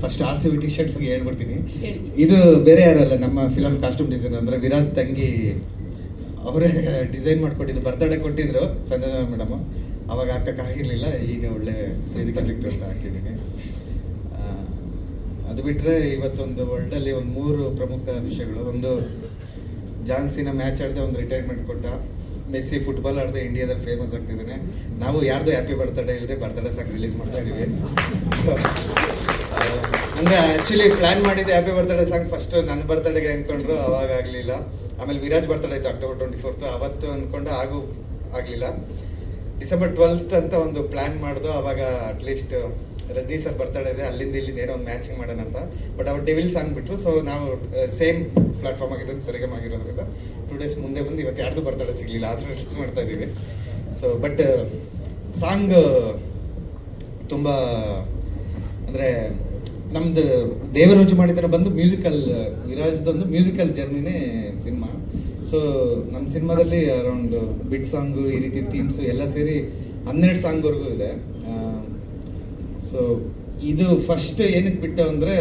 First RCB T shirt ಬಗ್ಗೆ ಹೇಳ್ಬಿಡ್ತೀನಿ. ಇದು ಬೇರೆ ಯಾರಲ್ಲ, ನಮ್ಮ ಫಿಲಮ್ ಕಾಸ್ಟ್ಯೂಮ್ ಡಿಸೈನರ್ ಅಂದರೆ ವಿರಾಜ್ ತಂಗಿ ಅವರೇ ಡಿಸೈನ್ ಮಾಡಿಕೊಟ್ಟಿದ್ದು. ಬರ್ತಡೇ ಕೊಟ್ಟಿದ್ರು ಸಂಜನಾ ಮೇಡಮ್, ಅವಾಗ ಹಾಕೋಕ್ಕಾಗಿರಲಿಲ್ಲ, ಈಗ ಒಳ್ಳೆ ವೇದಿಕೆ ಸಿಕ್ತು ಅಂತ ಹಾಕಿದ್ದೀನಿ. ಅದು ಬಿಟ್ಟರೆ ಇವತ್ತೊಂದು ವರ್ಲ್ಡಲ್ಲಿ ಒಂದು 3 ಪ್ರಮುಖ ವಿಷಯಗಳು. ಒಂದು, ಜಾನ್ಸಿನ ಮ್ಯಾಚ್ ಆಡದೆ ಒಂದು ರಿಟೈರ್ಮೆಂಟ್ ಕೊಟ್ಟ. ಮೆಸ್ಸಿ ಫುಟ್ಬಾಲ್ ಆಡದೆ ಇಂಡಿಯಾದಲ್ಲಿ ಫೇಮಸ್ ಆಗ್ತಿದ್ದಾನೆ. ನಾವು ಯಾರ್ದು ಹ್ಯಾಪಿ ಬರ್ತ್ಡೇ ಇಲ್ಲದೆ ಬರ್ತ್ಡೇ ಸಾಂಗ್ ರಿಲೀಸ್ ಮಾಡ್ತಾ ಇದ್ದೀವಿ. ಅಂದರೆ ಆ್ಯಕ್ಚುಲಿ ಪ್ಲ್ಯಾನ್ ಮಾಡಿದ್ದೆ ಹ್ಯಾಪಿ ಬರ್ತ್ಡೇ ಸಾಂಗ್ ಫಸ್ಟ್ ನನ್ನ ಬರ್ತ್ಡೇಗೆ ಅಂದ್ಕೊಂಡ್ರು, ಅವಾಗ ಆಗಲಿಲ್ಲ. ಆಮೇಲೆ ವಿರಾಜ್ ಬರ್ತ್ಡೇ ಆಯಿತು October 24th, ಅವತ್ತು ಅಂದ್ಕೊಂಡು ಆಗಲಿಲ್ಲ. December 12th ಅಂತ ಒಂದು ಪ್ಲ್ಯಾನ್ ಮಾಡಿದ್ರು. ಅವಾಗ ಅಟ್ಲೀಸ್ಟ್ ರಜನಿ ಸರ್ ಬರ್ತ್ಡೇ ಇದೆ, ಅಲ್ಲಿಂದ ಇಲ್ಲಿಂದ ಏನೋ ಒಂದು ಮ್ಯಾಚಿಂಗ್ ಮಾಡೋಣ ಅಂತ. ಬಟ್ ಅವ್ರು ಡೆವಿಲ್ ಸಾಂಗ್ ಬಿಟ್ಟರು. ಸೊ ನಾವು ಸೇಮ್ ಪ್ಲಾಟ್ಫಾರ್ಮ್ ಆಗಿರೋದು, ಸರಿಗಮ ಆಗಿರೋದ್ರಿಂದ 2 days ಮುಂದೆ ಬಂದು ಇವತ್ತು ಯಾರ್ದು ಬರ್ತ್ಡೇ ಸಿಗಲಿಲ್ಲ, ಆದರೂ ರಿಲೀಸ್ ಮಾಡ್ತಾ ಇದ್ದೀವಿ. ಸೊ ಬಟ್ ಸಾಂಗ್ ತುಂಬ ಅಂದರೆ ನಮ್ದು ದೇವರೋಜು ಮಾಡಿದ್ರೆ ಬಂದು ಮ್ಯೂಸಿಕಲ್, ವಿರಾಜ್ದೊಂದು ಮ್ಯೂಸಿಕಲ್ ಜರ್ನಿನೇ ಸಿನಿಮಾ. ಸೊ ನಮ್ಮ ಸಿನಿಮಾದಲ್ಲಿ ಅರೌಂಡ್ ಬಿಟ್ ಸಾಂಗು, ಈ ರೀತಿ ಥೀಮ್ಸು ಎಲ್ಲ ಸೇರಿ 12 ಸಾಂಗ್ವರೆಗೂ ಇದೆ. ಸೊ ಇದು ಫಸ್ಟ್ ಏನಕ್ಕೆ ಬಿಟ್ಟು ಅಂದರೆ,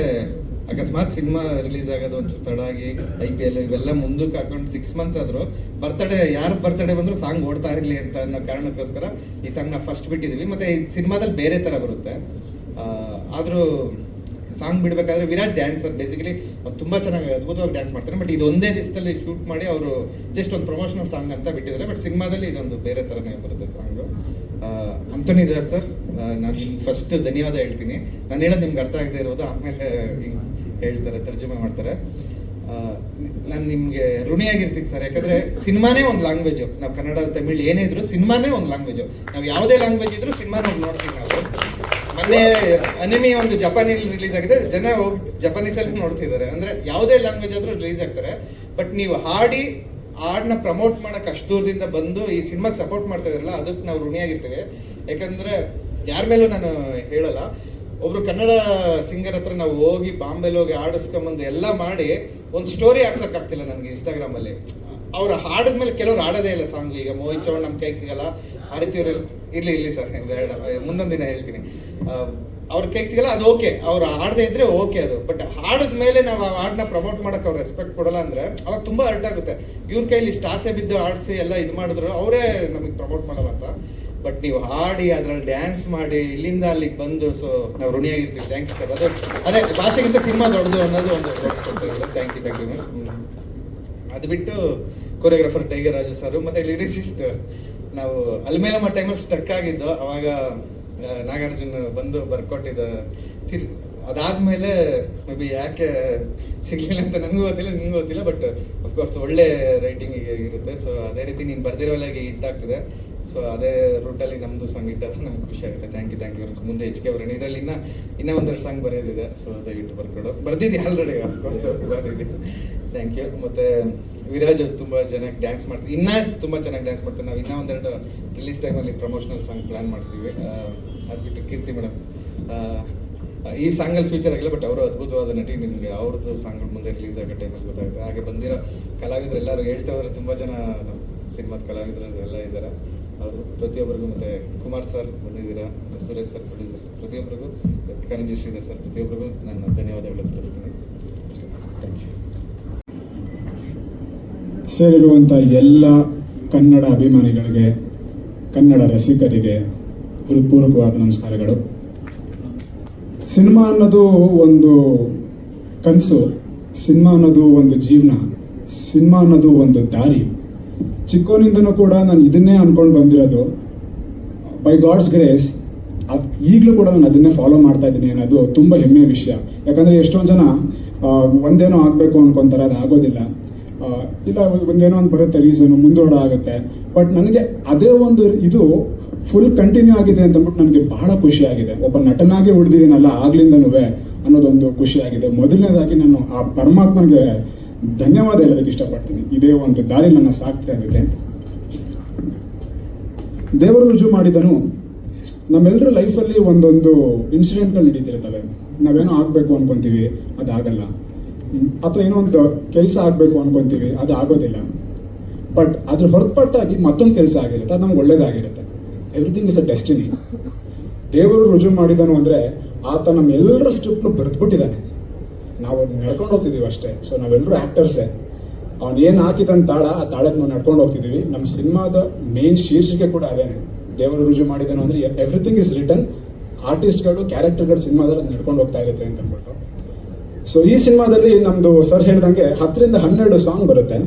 ಅಕಸ್ಮಾತ್ ಸಿನಿಮಾ ರಿಲೀಸ್ ಆಗೋದು ಒಂಚೂರು ತಡ ಆಗಿ IPL ಇವೆಲ್ಲ ಮುಂದಕ್ಕೆ ಹಾಕೊಂಡು 6 months ಆದರೂ ಬರ್ತ್ಡೇ ಯಾರ ಬರ್ತ್ಡೇ ಬಂದರೂ ಸಾಂಗ್ ಓಡ್ತಾ ಇರಲಿ ಅಂತ ಅನ್ನೋ ಕಾರಣಕ್ಕೋಸ್ಕರ ಈ ಸಾಂಗ್ನ ಫಸ್ಟ್ ಬಿಟ್ಟಿದ್ದೀವಿ. ಮತ್ತು ಈ ಸಿನಿಮಾದಲ್ಲಿ ಬೇರೆ ಥರ ಬರುತ್ತೆ. ಆದರೂ ಸಾಂಗ್ ಬಿಡಬೇಕಾದ್ರೆ ವಿರಾಜ್ ಡ್ಯಾನ್ಸರ್, ಬೇಸಿಕಲಿ ತುಂಬ ಚೆನ್ನಾಗಿ ಅದ್ಭುತವಾಗಿ ಡ್ಯಾನ್ಸ್ ಮಾಡ್ತಾರೆ. ಬಟ್ ಇದೊಂದೇ ದಿವಸದಲ್ಲಿ ಶೂಟ್ ಮಾಡಿ ಅವರು ಜಸ್ಟ್ ಒಂದು ಪ್ರಮೋಷನಲ್ ಸಾಂಗ್ ಅಂತ ಬಿಟ್ಟಿದ್ದಾರೆ. ಬಟ್ ಸಿನಿಮಾದಲ್ಲಿ ಇದೊಂದು ಬೇರೆ ಥರನೇ ಬರುತ್ತೆ ಸಾಂಗು. ಅಂತೋನಿ ದಾಸ್ ಸರ್, ನಾನು ನಿಮ್ಗೆ ಫಸ್ಟ್ ಧನ್ಯವಾದ ಹೇಳ್ತೀನಿ. ನಾನು ಹೇಳೋದು ನಿಮ್ಗೆ ಅರ್ಥ ಆಗದೆ ಇರೋದು ಆಮೇಲೆ ಹಿಂಗೆ ಹೇಳ್ತಾರೆ, ತರ್ಜುಮೆ ಮಾಡ್ತಾರೆ. ನಾನು ನಿಮಗೆ ಋಣಿಯಾಗಿರ್ತೀನಿ ಸರ್, ಯಾಕಂದರೆ ಸಿನಿಮಾನೇ ಒಂದು ಲ್ಯಾಂಗ್ವೇಜು. ನಾವು ಕನ್ನಡ, ತಮಿಳ್ ಏನೇ ಇದ್ರು ಸಿನಿಮಾನೇ ಒಂದು ಲ್ಯಾಂಗ್ವೇಜು. ನಾವು ಯಾವುದೇ ಲ್ಯಾಂಗ್ವೇಜ್ ಇದ್ರೂ ಸಿನಿಮಾನ ನೋಡ್ತೀವಿ ನಾವು. ಮೊನ್ನೆ ಅನಿಮಿ ಒಂದು ಜಪಾನಲ್ಲಿ ರಿಲೀಸ್ ಆಗಿದೆ, ಜನ ಹೋಗಿ ಜಪಾನೀಸಲ್ಲಿ ನೋಡ್ತಿದ್ದಾರೆ. ಅಂದರೆ ಯಾವುದೇ ಲ್ಯಾಂಗ್ವೇಜ್ ಆದರೂ ರಿಲೀಸ್ ಆಗ್ತಾರೆ. ಬಟ್ ನೀವು ಹಾಡನ್ನ ಪ್ರಮೋಟ್ ಮಾಡೋಕೆ ಅಷ್ಟು ದೂರದಿಂದ ಬಂದು ಈ ಸಿನಿಮಾಗೆ ಸಪೋರ್ಟ್ ಮಾಡ್ತಾ ಇದ್ರಲ್ಲ, ಅದಕ್ಕೆ ನಾವು ಋಣಿಯಾಗಿರ್ತೀವಿ. ಯಾಕಂದರೆ ಯಾರ ಮೇಲೂ ನಾನು ಹೇಳಲ್ಲ, ಒಬ್ರು ಕನ್ನಡ ಸಿಂಗರ್ ಹತ್ರ ನಾವು ಹೋಗಿ ಬಾಂಬೆಲಿ ಹೋಗಿ ಆಡಿಸ್ಕೊಂಬಂದು ಎಲ್ಲ ಮಾಡಿ ಒಂದು ಸ್ಟೋರಿ ಹಾಕ್ಸೋಕ್ಕಾಗ್ತಿಲ್ಲ ನನಗೆ ಇನ್ಸ್ಟಾಗ್ರಾಮಲ್ಲಿ. ಅವ್ರು ಹಾಡಿದ್ಮೇಲೆ ಕೆಲವ್ರು ಆಡೋದೇ ಇಲ್ಲ ಸಾಂಗು. ಈಗ ಮೋಹಿತ್ ಚೌಹಾಣ್ ನಮ್ಮ ಕೈಗೆ ಸಿಗಲ್ಲ, ಆ ರೀತಿ ಇರಲಿ ಸರ್, ಬೇಡ, ಮುಂದೊಂದು ದಿನ ಹೇಳ್ತೀನಿ. ಅವ್ರ ಕೈಗೆ ಸಿಗಲ್ಲ, ಅದು ಓಕೆ, ಅವ್ರು ಹಾಡದೇ ಇದ್ರೆ ಓಕೆ ಅದು. ಬಟ್ ಹಾಡಿದ್ಮೇಲೆ ನಾವು ಆ ಹಾಡನ್ನ ಪ್ರಮೋಟ್ ಮಾಡೋಕೆ ಅವ್ರು ರೆಸ್ಪೆಕ್ಟ್ ಕೊಡಲ್ಲ ಅಂದರೆ ಅವಾಗ ತುಂಬ ಹರ್ಟ್ ಆಗುತ್ತೆ. ಇವ್ರ ಕೈಲಿ ಇಷ್ಟು ಆಸೆ ಬಿದ್ದು ಆಡಿಸಿ ಎಲ್ಲ ಇದು ಮಾಡಿದ್ರು, ಅವರೇ ನಮಗೆ ಪ್ರಮೋಟ್ ಮಾಡಲ್ಲ ಅಂತ. ಬಟ್ ನೀವು ಹಾಡಿ ಅದರಲ್ಲಿ ಡ್ಯಾನ್ಸ್ ಮಾಡಿ ಇಲ್ಲಿಂದ ಅಲ್ಲಿಗೆ ಬಂದು, ಸೊ ನಾವು ಋಣಿಯಾಗಿರ್ತೀವಿ. Thank you sir. ಅದೇ ಭಾಷೆಗಿಂತ ಸಿನಿಮಾ ದೊಡ್ಡದು ಅನ್ನೋದು ಒಂದು ಥ್ಯಾಂಕ್ ಯು. ಅದು ಬಿಟ್ಟು ಕೊರಿಯೋಗ್ರಾಫರ್ ಟೈಗರ್ ರಾಜು ಸರ್, ಮತ್ತು ಲಿರಿಸಿಸ್ಟ್ ನಾವು ಅಲ್ಮೇಲಮ್ಮ ಟೈಮಲ್ಲಿ ಸ್ಟಕ್ ಆಗಿದ್ದು, ಅವಾಗ ನಾಗಾರ್ಜುನ್ ಬಂದು ಬರ್ಕೊಟ್ಟಿದ್ದ. ಅದಾದಮೇಲೆ ಮೇ ಬಿ ಯಾಕೆ ಸಿಗಲಿಲ್ಲ ಅಂತ ನನಗೂ ಗೊತ್ತಿಲ್ಲ, ನಿಮಗೂ ಗೊತ್ತಿಲ್ಲ. ಬಟ್ ಅಫ್ಕೋರ್ಸ್ ಒಳ್ಳೆ ರೈಟಿಂಗ್ ಇರುತ್ತೆ. ಸೊ ಅದೇ ರೀತಿ ನೀನು ಬರ್ದಿರೋಲಾಗಿ ಹಿಟ್ ಆಗ್ತಿದೆ. ಸೊ ಅದೇ ರೂಟಲ್ಲಿ ನಮ್ಮದು ಸಾಂಗ್ ಇಟ್ಟಾದ್ರೆ ನಂಗೆ ಖುಷಿ ಆಗುತ್ತೆ. Thank you. ಮುಂದೆ ಹೆಚ್ಚಿಗೆ ಬರೋಣ. ಇದರಲ್ಲಿ ಇನ್ನೂ 1-2 ಸಾಂಗ್ ಬರೆಯೋದಿದೆ. ಸೊ ದಯವಿಟ್ಟು ಬರ್ದಿದ್ದೆ ಆಲ್ರೆಡಿ, ಅಫ್ಕೋರ್ಸ್ ಬರ್ದಿದ್ದೀನಿ. Thank you. ಮತ್ತು ವಿರಾಜ್ ತುಂಬ ಚೆನ್ನಾಗಿ ಡ್ಯಾನ್ಸ್ ಮಾಡ್ತೀವಿ, ಇನ್ನೂ ತುಂಬ ಚೆನ್ನಾಗಿ ಡ್ಯಾನ್ಸ್ ಮಾಡ್ತೀವಿ. ನಾವು ಇನ್ನೂ 1-2 ರಿಲೀಸ್ ಟೈಮಲ್ಲಿ ಪ್ರಮೋಷನಲ್ ಸಾಂಗ್ ಪ್ಲ್ಯಾನ್ ಮಾಡ್ತೀವಿ. ಅದು ಬಿಟ್ಟು ಕೀರ್ತಿ ಮೇಡಮ್ ಈ ಸಾಂಗಲ್ಲಿ ಫ್ಯೂಚರ್ ಆಗಿಲ್ಲ, ಬಟ್ ಅವರು ಅದ್ಭುತವಾದ ನಟಿ. ನಿಮಗೆ ಅವ್ರದ್ದು ಸಾಂಗ್ಗಳು ಮುಂದೆ ರಿಲೀಸ್ ಆಗೋ ಟೈಮಲ್ಲಿ ಗೊತ್ತಾಗುತ್ತೆ. ಹಾಗೆ ಬಂದಿರೋ ಕಲಾವಿದರು ಎಲ್ಲರೂ ಹೇಳ್ತಾ ಹೋದರೆ ತುಂಬ ಜನ ನಮ್ಮ ಸಿನಿಮಾದ ಕಲಾವಿದರು ಎಲ್ಲ ಇದ್ದಾರೆ. ಅವರು ಪ್ರತಿಯೊಬ್ಬರಿಗೂ, ಮತ್ತು ಕುಮಾರ್ ಸರ್ ಬಂದಿದ್ದೀರಾ, ಮತ್ತು ಸುರೇಶ್ ಸರ್ ಪ್ರೊಡ್ಯೂಸರ್ಸ್, ಪ್ರತಿಯೊಬ್ಬರಿಗೂ, ಕರಂಜಿ ಶ್ರೀಧರ್ ಸರ್, ಪ್ರತಿಯೊಬ್ಬರಿಗೂ ನಾನು ಧನ್ಯವಾದಗಳು ತಿಳಿಸ್ತೀನಿ. ಅಷ್ಟೇ. Thank you. ಸೇರಿರುವಂಥ ಎಲ್ಲ ಕನ್ನಡ ಅಭಿಮಾನಿಗಳಿಗೆ, ಕನ್ನಡ ರಸಿಕರಿಗೆ ಹೃತ್ಪೂರ್ವಕವಾದ ನಮಸ್ಕಾರಗಳು. ಸಿನಿಮಾ ಅನ್ನೋದು ಒಂದು ಕನಸು, ಸಿನಿಮಾ ಅನ್ನೋದು ಒಂದು ಜೀವನ, ಸಿನಿಮಾ ಅನ್ನೋದು ಒಂದು ದಾರಿ. ಚಿಕ್ಕವನಿಂದನೂ ಕೂಡ ನಾನು ಇದನ್ನೇ ಅಂದ್ಕೊಂಡು ಬಂದಿರೋದು. ಬೈ ಗಾಡ್ಸ್ ಗ್ರೇಸ್ ಈಗಲೂ ಕೂಡ ನಾನು ಅದನ್ನೇ ಫಾಲೋ ಮಾಡ್ತಾ ಇದ್ದೀನಿ ಅನ್ನೋದು ತುಂಬ ಹೆಮ್ಮೆಯ ವಿಷಯ. ಯಾಕಂದರೆ ಎಷ್ಟೊಂದು ಜನ ಒಂದೇನೋ ಆಗಬೇಕು ಅಂದ್ಕೊತಾರೆ, ಅದು ಆಗೋದಿಲ್ಲ. ಇಲ್ಲ ಒಂದೇನೋ ಒಂದು ಬರುತ್ತೆ ರೀಸನು, ಮುಂದೋಡ ಆಗುತ್ತೆ. ಬಟ್ ನನಗೆ ಅದೇ ಒಂದು ಇದು ಫುಲ್ ಕಂಟಿನ್ಯೂ ಆಗಿದೆ ಅಂತ ಅಂದ್ಬಿಟ್ಟು ನನಗೆ ಬಹಳ ಖುಷಿಯಾಗಿದೆ. ಒಬ್ಬ ನಟನಾಗಿ ಉಳಿದಿದ್ದೀನಲ್ಲ ಆಗ್ಲಿಂದನೂ ಅನ್ನೋದೊಂದು ಖುಷಿಯಾಗಿದೆ. ಮೊದಲನೇದಾಗಿ ನಾನು ಆ ಪರಮಾತ್ಮನಿಗೆ ಧನ್ಯವಾದ ಹೇಳೋದಕ್ಕೆ ಇಷ್ಟಪಡ್ತೀನಿ. ಇದೇ ಒಂದು ದಾರಿ ನನ್ನ ಸಾಕ್ತಾ ಇದಕ್ಕೆ. ದೇವರು ರುಜು ಮಾಡಿದನು. ನಮ್ಮೆಲ್ಲರ ಲೈಫಲ್ಲಿ ಒಂದೊಂದು ಇನ್ಸಿಡೆಂಟ್ಗಳು ನಡೀತಿರ್ತವೆ. ನಾವೇನೋ ಆಗಬೇಕು ಅನ್ಕೊಂತೀವಿ, ಅದಾಗಲ್ಲ. ಅಥವಾ ಏನೋ ಒಂದು ಕೆಲಸ ಆಗಬೇಕು ಅನ್ಕೊಂತೀವಿ, ಅದು ಆಗೋದಿಲ್ಲ. ಬಟ್ ಅದ್ರ ಹೊರತುಪಟ್ಟಾಗಿ ಮತ್ತೊಂದು ಕೆಲಸ ಆಗಿರುತ್ತೆ, ಅದು ನಮ್ಗೆ ಒಳ್ಳೇದಾಗಿರುತ್ತೆ. Everything is a destiny. ದೇವರು ರುಜು ಮಾಡಿದನು ಅಂದರೆ ಆತ ನಮ್ಮೆಲ್ಲರ ಸ್ಕ್ರಿಪ್ಟ್ನು ಬರೆದ್ಬಿಟ್ಟಿದ್ದಾನೆ. ನಾವು ನಡ್ಕೊಂಡು ಹೋಗ್ತಿದ್ದೀವಿ ಅಷ್ಟೇ. ಸೊ ನಾವೆಲ್ಲರೂ ಆ್ಯಕ್ಟರ್ಸೇ. ಅವ್ನು ಏನು ಹಾಕಿದಂತ ತಾಳ, ಆ ತಾಳಕ್ಕೆ ನಾವು ನಡ್ಕೊಂಡು ಹೋಗ್ತಿದ್ದೀವಿ. ನಮ್ಮ ಸಿನಿಮಾದ ಮೇನ್ ಶೀರ್ಷಿಕೆ ಕೂಡ ಅದೇನೆ, ದೇವರು ರುಜು ಮಾಡಿದ್ದೇನೆ ಅಂದರೆ ಎವ್ರಿಥಿಂಗ್ ಇಸ್ ರಿಟನ್. ಆರ್ಟಿಸ್ಟ್ಗಳು, ಕ್ಯಾರೆಕ್ಟರ್ಗಳು ಸಿನಿಮಾದಲ್ಲಿ ಅದು ನಡ್ಕೊಂಡು ಹೋಗ್ತಾ ಇರುತ್ತೆ ಅಂತ ಅಂದ್ಬಿಟ್ಟು. ಸೊ ಈ ಸಿನಿಮಾದಲ್ಲಿ ನಮ್ಮದು ಸರ್ ಹೇಳ್ದಂಗೆ 10 ರಿಂದ 12 ಸಾಂಗ್ ಬರುತ್ತೆ,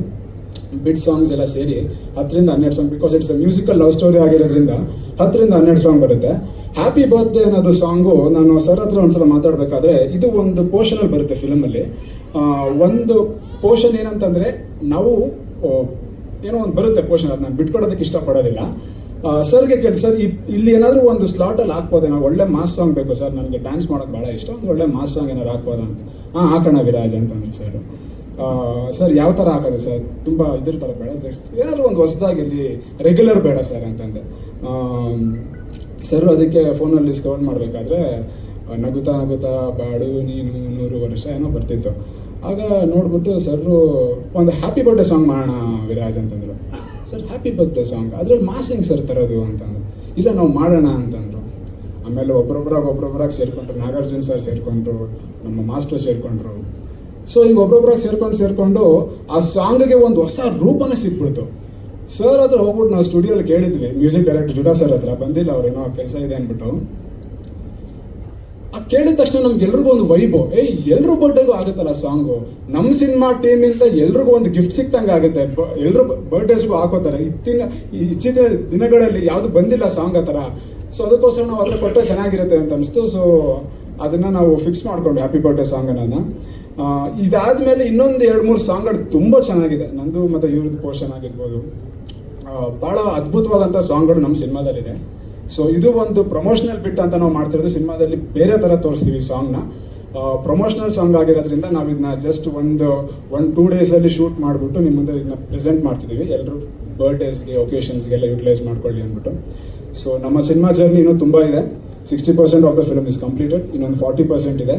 ಬಿಟ್ ಸಾಂಗ್ಸ್ ಎಲ್ಲ ಸೇರಿ 10 ರಿಂದ 12 song. Because it's a musical love story ಆಗಿರೋದ್ರಿಂದ 10 ರಿಂದ 12 ಸಾಂಗ್ ಬರುತ್ತೆ. ಹ್ಯಾಪಿ ಬರ್ತ್ಡೇ ಅನ್ನೋದು ಸಾಂಗು ನಾನು ಸರ್ ಹತ್ರ ಒಂದ್ಸಲ ಮಾತಾಡಬೇಕಾದ್ರೆ, ಇದು ಒಂದು ಪೋರ್ಷನಲ್ಲಿ ಬರುತ್ತೆ ಫಿಲಮಲ್ಲಿ. ಒಂದು ಪೋರ್ಷನ್ ಏನಂತಂದರೆ, ನಾವು ಏನೋ ಒಂದು ಬರುತ್ತೆ ಪೋರ್ಷನ್, ಅದು ನಾನು ಬಿಟ್ಕೊಡೋದಕ್ಕೆ ಇಷ್ಟಪಡೋದಿಲ್ಲ. ಸರ್ಗೆ ಕೇಳಿ, ಸರ್ ಇಲ್ಲಿ ಏನಾದರೂ ಒಂದು ಸ್ಲಾಟಲ್ಲಿ ಹಾಕ್ಬೋದೇ, ನಾವು ಒಳ್ಳೆ ಮಾಸ್ ಸಾಂಗ್ ಬೇಕು ಸರ್, ನನಗೆ ಡ್ಯಾನ್ಸ್ ಮಾಡೋದು ಭಾಳ ಇಷ್ಟ, ಒಂದು ಒಳ್ಳೆ ಮಾಸ್ ಸಾಂಗ್ ಏನಾದ್ರು ಹಾಕ್ಬೋದಾ ಅಂತ. ಹಾಕೋಣ ವಿರಾಜ್ ಅಂತಂದ್ರೆ ಸರ್. ಸರ್ ಯಾವ ಥರ ಹಾಕೋದು ಸರ್, ತುಂಬ ಇದ್ರ ಥರ ಬೇಡ, ಜಸ್ಟ್ ಏನಾದರೂ ಒಂದು ಹೊಸದಾಗಿ ಇಲ್ಲಿ ರೆಗ್ಯುಲರ್ ಬೇಡ ಸರ್ ಅಂತಂದೆ. ಸರ್ ಅದಕ್ಕೆ ಫೋನಲ್ಲಿ ಸ್ಕವರ್ ಮಾಡಬೇಕಾದ್ರೆ ನಗುತ್ತಾ ನಗುತ್ತಾ ಬಾಡು ನೀನು 100 ವರ್ಷ ಏನೋ ಬರ್ತಿತ್ತು. ಆಗ ನೋಡ್ಬಿಟ್ಟು ಸರ್ರು ಒಂದು ಹ್ಯಾಪಿ ಬರ್ಡೇ ಸಾಂಗ್ ಮಾಡೋಣ ವಿರಾಜ್ ಅಂತಂದರು. ಸರ್ ಹ್ಯಾಪಿ ಬರ್ಡೇ ಸಾಂಗ್ ಅದ್ರಲ್ಲಿ ಮಾಸಿಂಗ್ ಸರ್ ತರೋದು ಅಂತಂದ್ರು. ಇಲ್ಲ ನಾವು ಮಾಡೋಣ ಅಂತಂದರು. ಆಮೇಲೆ ಒಬ್ಬೊಬ್ಬರಾಗಿ ಸೇರಿಕೊಂಡ್ರು, ನಾಗಾರ್ಜುನ್ ಸರ್ ಸೇರಿಕೊಂಡ್ರು, ನಮ್ಮ ಮಾಸ್ಟರ್ ಸೇರಿಕೊಂಡ್ರು. ಸೊ ಈಗ ಒಬ್ಬೊಬ್ಬರಾಗಿ ಸೇರ್ಕೊಂಡು ಆ ಸಾಂಗ್ಗೆ ಒಂದು ಹೊಸ ರೂಪನೇ ಸಿಕ್ಬಿಡ್ತು. ಸರ್ ಹತ್ರ ಹೋಗ್ಬಿಟ್ಟು ನಾವು ಸ್ಟುಡಿಯೋಲ್ಲಿ ಕೇಳಿದ್ವಿ, ಮ್ಯೂಸಿಕ್ ಡೈರೆಕ್ಟರ್ ಜುಡಾ ಸರ್ ಹತ್ರ, ಬಂದಿಲ್ಲ ಅವ್ರೇನೋ ಕೆಲಸ ಇದೆ ಅಂದ್ಬಿಟ್ಟು. ಆ ಕೇಳಿದ ತಕ್ಷಣ ನಮ್ಗೆಲ್ರಿಗೂ ಒಂದು ವೈಬು, ಎಲ್ರೂ ಬರ್ಡೇಗೂ ಆಗುತ್ತಲ್ಲ ಸಾಂಗು, ನಮ್ಮ ಸಿನಿಮಾ ಟೀಮಿಂದ ಎಲ್ರಿಗೂ ಒಂದು ಗಿಫ್ಟ್ ಸಿಕ್ತಂಗೆ ಆಗುತ್ತೆ, ಎಲ್ಲರೂ ಬರ್ಡೇಸ್ಗೂ ಹಾಕೋತಾರೆ. ಇತ್ತೀಚಿನ ದಿನಗಳಲ್ಲಿ ಯಾವುದು ಬಂದಿಲ್ಲ ಸಾಂಗ್ ಆ ಥರ. ಸೊ ಅದಕ್ಕೋಸ್ಕರ ನಾವು ಅದರ ಕೊಟ್ಟರೆ ಚೆನ್ನಾಗಿರುತ್ತೆ ಅಂತ ಅನಿಸ್ತು. ಸೊ ಅದನ್ನು ನಾವು ಫಿಕ್ಸ್ ಮಾಡ್ಕೊಂಡು ಹ್ಯಾಪಿ ಬರ್ಡೇ ಸಾಂಗ್ ಅನ್ನೋದನ್ನ. ಇದಾದಮೇಲೆ ಇನ್ನೊಂದು 2-3 ಸಾಂಗ್ಗಳು ತುಂಬ ಚೆನ್ನಾಗಿದೆ. ನಂದು ಮತ್ತು ಇವ್ರದ್ದು ಪೋರ್ಷನ್ ಆಗಿರ್ಬೋದು, ಭಾಳ ಅದ್ಭುತವಾದಂಥ ಸಾಂಗ್ಗಳು ನಮ್ಮ ಸಿನಿಮಾದಲ್ಲಿದೆ. ಸೊ ಇದು ಒಂದು ಪ್ರಮೋಷನಲ್ ಬಿಟ್ ಅಂತ ನಾವು ಮಾಡ್ತಿರೋದು. ಸಿನಿಮಾದಲ್ಲಿ ಬೇರೆ ಥರ ತೋರಿಸ್ತೀವಿ ಸಾಂಗ್ನ. ಪ್ರಮೋಷನಲ್ ಸಾಂಗ್ ಆಗಿರೋದ್ರಿಂದ ನಾವು ಇದನ್ನ ಜಸ್ಟ್ ಒಂದು 2 ಡೇಸಲ್ಲಿ ಶೂಟ್ ಮಾಡಿಬಿಟ್ಟು ನಿಮ್ಮ ಮುಂದೆ ಇದನ್ನ ಪ್ರೆಸೆಂಟ್ ಮಾಡ್ತಿದ್ದೀವಿ. ಎಲ್ಲರೂ ಬರ್ಡೇಸ್ಗೆ, ಒಕೇಶನ್ಸ್ಗೆಲ್ಲ ಯೂಟಿಲೈಸ್ ಮಾಡ್ಕೊಳ್ಳಿ ಅಂದ್ಬಿಟ್ಟು. ಸೊ ನಮ್ಮ ಸಿನಿಮಾ ಜರ್ನಿ ಇನ್ನೂ ತುಂಬ ಇದೆ. 60% of the film is completed, ಇನ್ನೊಂದು 40% ಇದೆ.